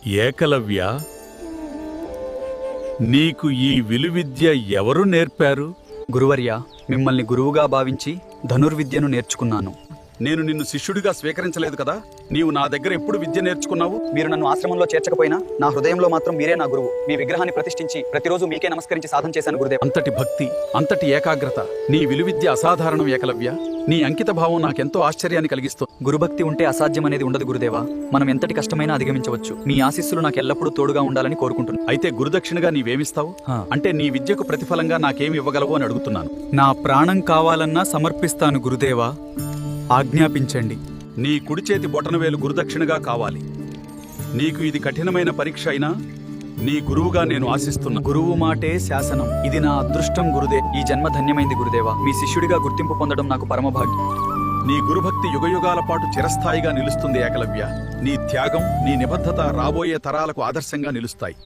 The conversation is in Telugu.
ఏకలవ్య, నీకు ఈ విలువిద్య ఎవరు నేర్పారు? గురువర్య, మిమ్మల్ని గురువుగా భావించి ధనుర్విద్యను నేర్చుకున్నాను. నేను నిన్ను శిష్యుడిగా స్వీకరించలేదు కదా. నీవు నా దగ్గర ఎప్పుడు విద్య నేర్చుకున్నావు? మీరు నన్ను ఆశ్రమంలో చేర్చకపోయినా నా హృదయంలో మాత్రం మీరే నా గురువు. మీ విగ్రహాన్ని ప్రతిష్ఠించి ప్రతిరోజు మీకే నమస్కరించి సాధన చేశాను గురుదేవ్. అంతటి భక్తి, అంతటి ఏకాగ్రత, నీ విలువిద్య అసాధారణం ఏకలవ్య. నీ అంకిత భావం నాకెంతో ఆశ్చర్యాన్ని కలిగిస్తుంది. గురుభక్తి ఉంటే అసాధ్యం అనేది ఉండదు గురుదేవా. మనం ఎంతటి కష్టమైనా అధిగమించవచ్చు. మీ ఆశీస్సులు నాకు ఎల్లప్పుడూ తోడుగా ఉండాలని కోరుకుంటున్నాను. అయితే గురుదక్షిణగా నీవేమిస్తావు? అంటే నీ విద్యకు ప్రతిఫలంగా నాకేమి ఇవ్వగలవు అని అడుగుతున్నాను. నా ప్రాణం కావాలన్నా సమర్పిస్తాను గురుదేవా. ఆజ్ఞాపించండి. నీ కుడి చేతి బొటనవేలు గురుదక్షిణగా కావాలి. నీకు ఇది కఠినమైన పరీక్ష అయినా నీ గురువుగా నేను ఆశిస్తున్నా. గురువు మాటే శాసనం. ఇది నా అదృష్టం గురుదే. ఈ జన్మ ధన్యమైంది గురుదేవా. మీ శిష్యుడిగా గుర్తింపు పొందడం నాకు పరమభాగ్యం. నీ గురుభక్తి యుగయుగాల పాటు చిరస్థాయిగా నిలుస్తుంది ఏకలవ్య. నీ త్యాగం, నీ నిబద్ధత రాబోయే తరాలకు ఆదర్శంగా నిలుస్తాయి.